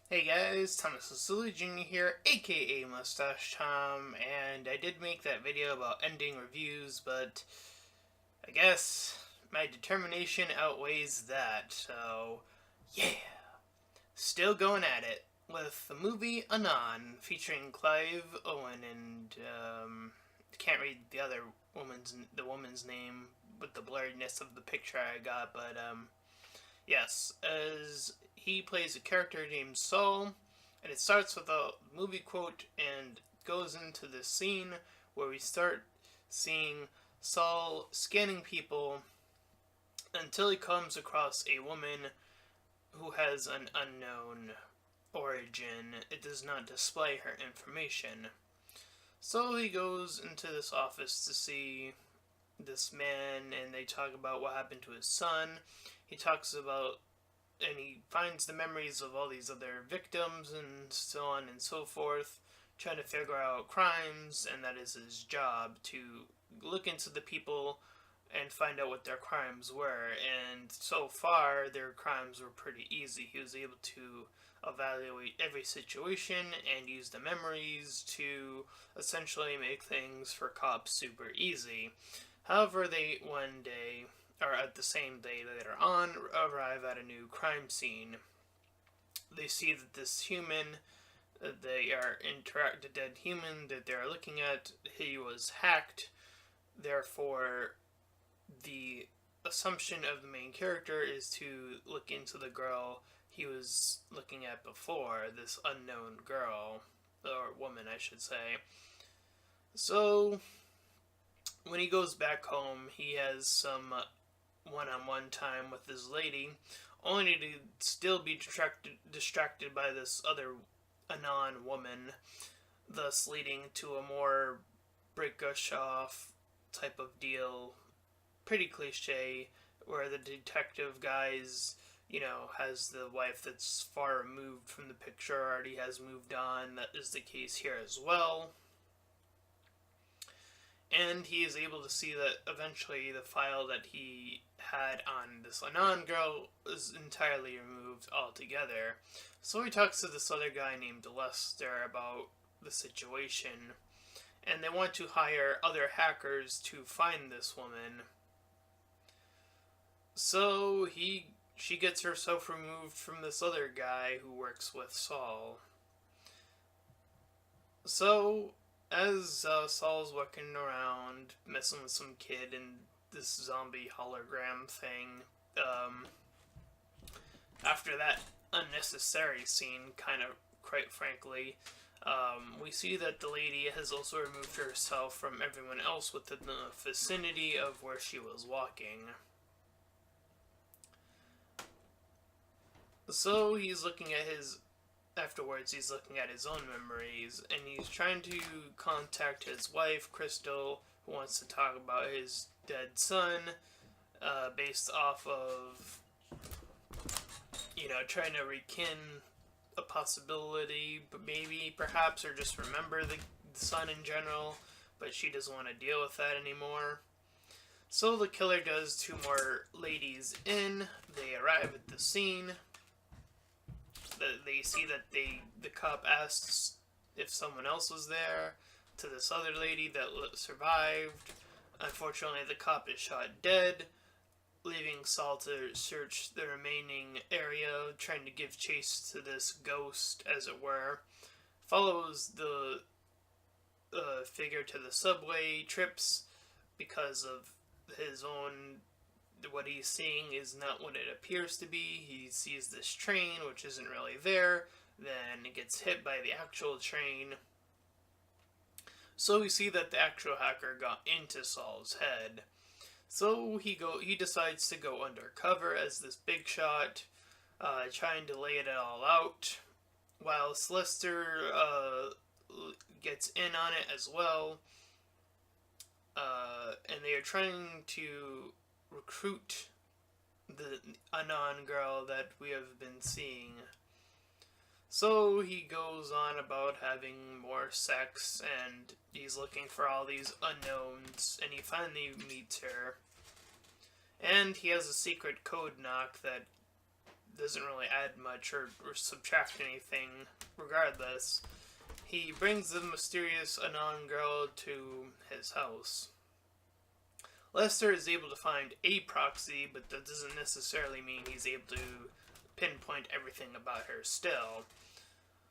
Hey guys, Thomas Lasuli Jr. here, aka Mustached Tom, and I did make that video about ending reviews, but I guess my determination outweighs that, so yeah. Still going at it with the movie Anon, featuring Clive Owen and, can't read the woman's name with the blurriness of the picture I got, but, yes, as he plays a character named Saul, and it starts with a movie quote and goes into this scene where we start seeing Saul scanning people until he comes across a woman who has an unknown origin. It does not display her information. So he goes into this office to see this man, and they talk about what happened to his son. He talks about, and he finds the memories of all these other victims and so on and so forth, trying to figure out crimes, and that is his job, to look into the people and find out what their crimes were. And so far, their crimes were pretty easy. He was able to evaluate every situation and use the memories to essentially make things for cops super easy. However, they one day, or at the same day later on, arrive at a new crime scene. They see that this human, the dead human that they're looking at, he was hacked. Therefore, the assumption of the main character is to look into the girl he was looking at before, this unknown girl, or woman, I should say. So, when he goes back home, he has some one-on-one time with this lady, only to still be distracted by this other Anon woman, thus leading to a more break-us-off type of deal. Pretty cliche, where the detective guys, has the wife that's far removed from the picture, already has moved on. That is the case here as well. And he is able to see that eventually the file that he had on this Anon girl is entirely removed altogether. So he talks to this other guy named Lester about the situation, and they want to hire other hackers to find this woman. So she gets herself removed from this other guy who works with Saul. So as Saul's walking around, messing with some kid in this zombie hologram thing, after that unnecessary scene, kind of, quite frankly, we see that the lady has also removed herself from everyone else within the vicinity of where she was walking. So he's looking at afterwards, he's looking at his own memories, and he's trying to contact his wife, Crystal, who wants to talk about his dead son, based off of, trying to rekin a possibility, but maybe, perhaps, or just remember the son in general, but she doesn't want to deal with that anymore. So the killer does two more ladies in. They arrive at the scene. They see that the cop asks if someone else was there to this other lady that survived. Unfortunately, the cop is shot dead, leaving Saul to search the remaining area, trying to give chase to this ghost, as it were. Follows the figure to the subway, trips because of his own, what he's seeing is not what it appears to be. He sees this train, which isn't really there, then it gets hit by the actual train. So we see that the actual hacker got into Saul's head. So he decides to go undercover as this big shot, trying to lay it all out, while Lester gets in on it as well. And they are trying to recruit the Anon girl that we have been seeing. So he goes on about having more sex, and he's looking for all these unknowns, and he finally meets her. And he has a secret code knock that doesn't really add much or subtract anything regardless. He brings the mysterious Anon girl to his house. Lester is able to find a proxy, but that doesn't necessarily mean he's able to pinpoint everything about her still.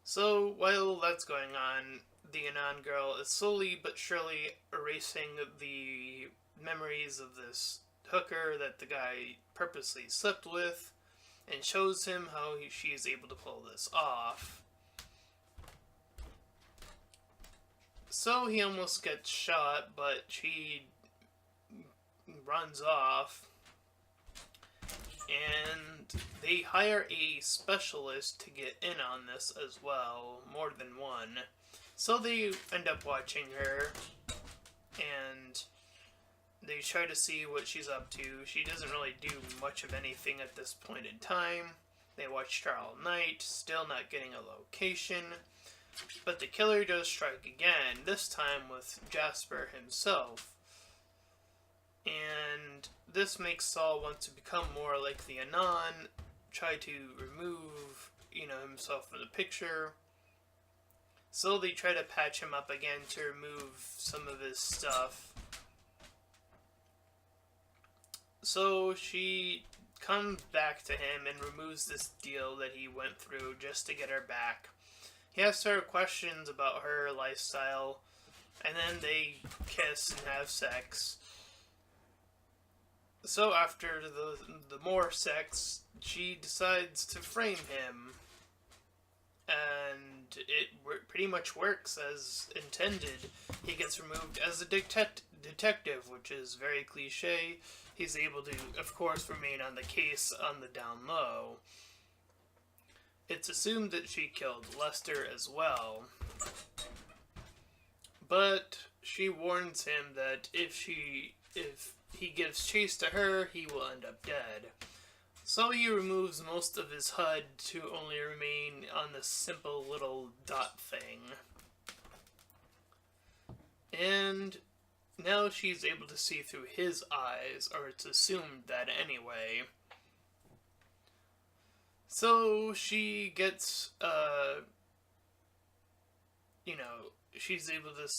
So, while that's going on, the Anon girl is slowly but surely erasing the memories of this hooker that the guy purposely slept with, and shows him how she is able to pull this off. So he almost gets shot, but she runs off, and they hire a specialist to get in on this as well, more than one. So they end up watching her, and they try to see what she's up to. She doesn't really do much of anything at this point in time. They watched her all night, still not getting a location. But the killer does strike again, this time with Jasper himself. And this makes Saul want to become more like the Anon, try to remove, himself from the picture. So they try to patch him up again to remove some of his stuff. So she comes back to him and removes this deal that he went through just to get her back. He asks her questions about her lifestyle, and then they kiss and have sex. So after the more sex, she decides to frame him, and it pretty much works as intended. He gets removed as a detective, which is very cliche. He's able to, of course, remain on the case on the down low. It's assumed that she killed Lester as well, but she warns him that if he gives chase to her, he will end up dead. So he removes most of his HUD to only remain on this simple little dot thing. And now she's able to see through his eyes, or it's assumed that anyway. So she gets, she's able to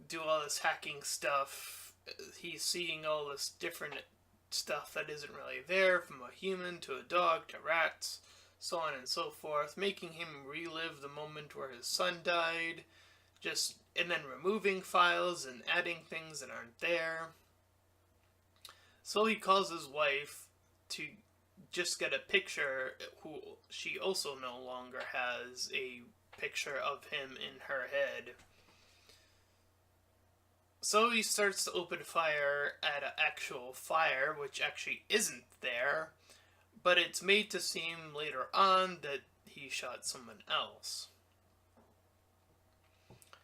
do all this hacking stuff. He's seeing all this different stuff that isn't really there, from a human to a dog to rats, so on and so forth, making him relive the moment where his son died, and then removing files and adding things that aren't there. So he calls his wife to just get a picture, who she also no longer has a picture of him in her head. So he starts to open fire at an actual fire, which actually isn't there, but it's made to seem later on that he shot someone else.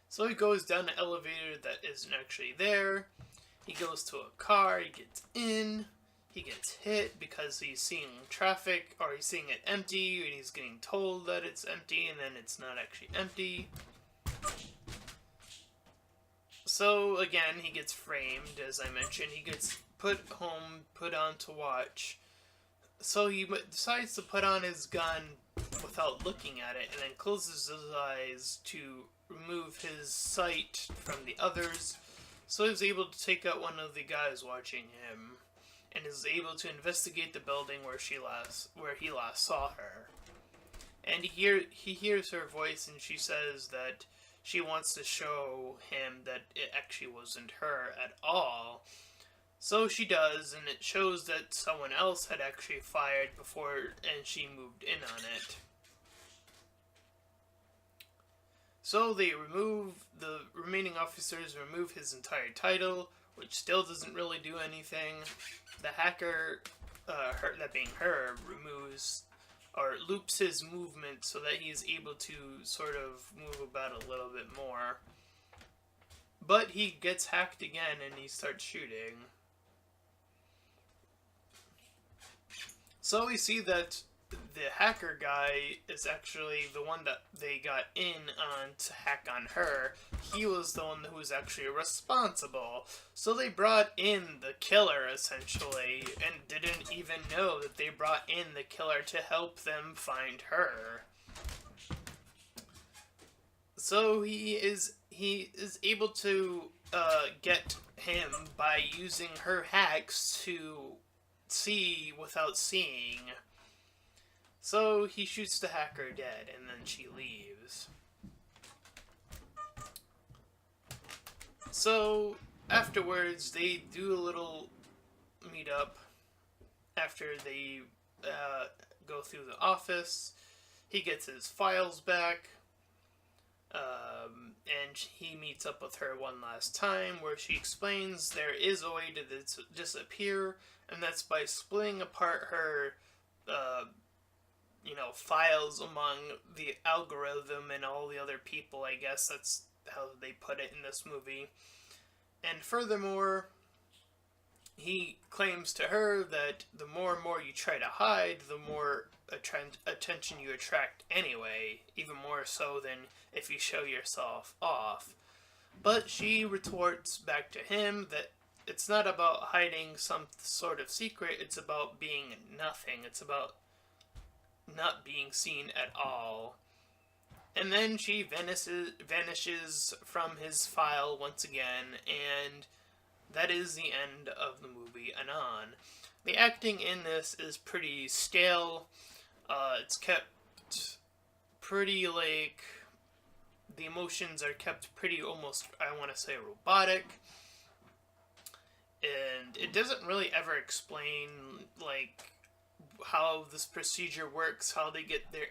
So he goes down an elevator that isn't actually there. He goes to a car, he gets in, he gets hit because he's seeing traffic, or he's seeing it empty, and he's getting told that it's empty, and then it's not actually empty. So, again, he gets framed, as I mentioned. He gets put home, put on to watch. So he decides to put on his gun without looking at it, and then closes his eyes to remove his sight from the others. So he's able to take out one of the guys watching him, and is able to investigate the building where he last saw her. And he hears her voice, and she says that she wants to show him that it actually wasn't her at all. So she does, and it shows that someone else had actually fired before, and she moved in on it. So the remaining officers remove his entire title, which still doesn't really do anything. The hacker, that being her, removes or loops his movement so that he's able to sort of move about a little bit more. But he gets hacked again and he starts shooting. So we see that the hacker guy is actually the one that they got in on to hack on her. He was the one who was actually responsible. So they brought in the killer, essentially, and didn't even know that they brought in the killer to help them find her. So he is able to get him by using her hacks to see without seeing. So he shoots the hacker dead, and then she leaves. So afterwards, they do a little meetup after they go through the office. He gets his files back. And he meets up with her one last time, where she explains there is a way to disappear, and that's by splitting apart her, files among the algorithm and all the other people. I guess that's how they put it in this movie. And furthermore, he claims to her that the more and more you try to hide, the more attention you attract anyway, even more so than if you show yourself off. But she retorts back to him that it's not about hiding some sort of secret, it's about being nothing. It's about not being seen at all. And then she vanishes from his file once again, and that is the end of the movie Anon. The acting in this is pretty stale. It's kept pretty, the emotions are kept pretty almost, I want to say, robotic. And it doesn't really ever explain, how this procedure works, how they're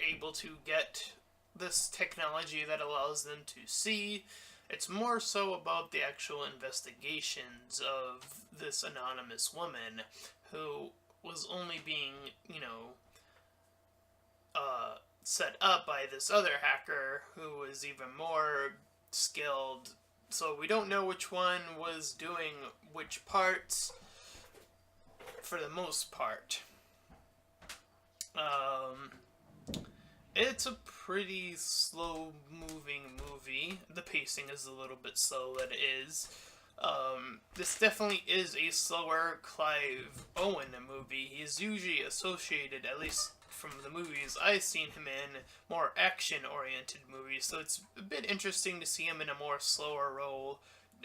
able to get this technology that allows them to see. It's more so about the actual investigations of this anonymous woman who was only being, set up by this other hacker who was even more skilled. So we don't know which one was doing which parts for the most part. It's a pretty slow-moving movie. The pacing is a little bit slow, that is. This definitely is a slower Clive Owen movie. He's usually associated, at least from the movies I've seen him in, more action-oriented movies, so it's a bit interesting to see him in a more slower role,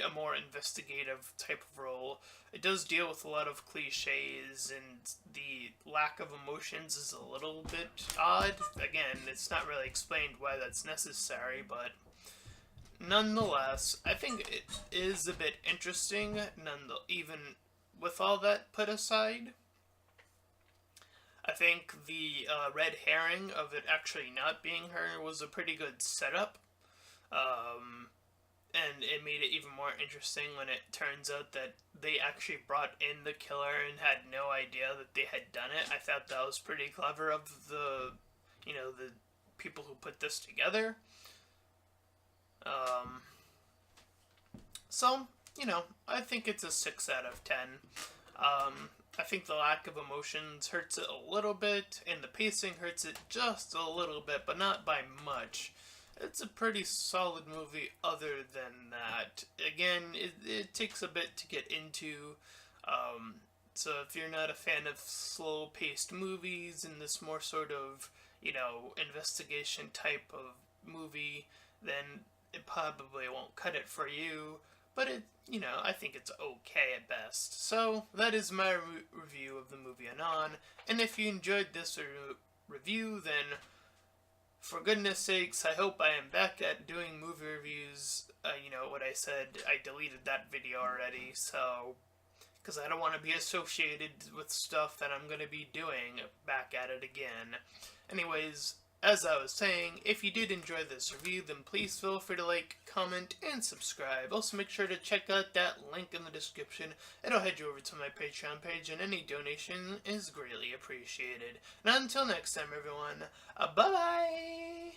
a more investigative type of role. It does deal with a lot of cliches, and the lack of emotions is a little bit odd. Again, it's not really explained why that's necessary, but nonetheless, I think it is a bit interesting, even with all that put aside. I think the red herring of it actually not being her was a pretty good setup. And it made it even more interesting when it turns out that they actually brought in the killer and had no idea that they had done it. I thought that was pretty clever of the people who put this together. So, I think it's a 6 out of 10. I think the lack of emotions hurts it a little bit, and the pacing hurts it just a little bit, but not by much. It's a pretty solid movie other than that. Again, it takes a bit to get into, so if you're not a fan of slow-paced movies and this more sort of, investigation type of movie, then it probably won't cut it for you. But I think it's okay at best. So, that is my review of the movie Anon. And if you enjoyed this review, then for goodness sakes, I hope I am back at doing movie reviews. What I said, I deleted that video already, so because I don't want to be associated with stuff that I'm going to be doing back at it again. Anyways, as I was saying, if you did enjoy this review, then please feel free to like, comment, and subscribe. Also, make sure to check out that link in the description. It'll head you over to my Patreon page, and any donation is greatly appreciated. And until next time, everyone, bye-bye!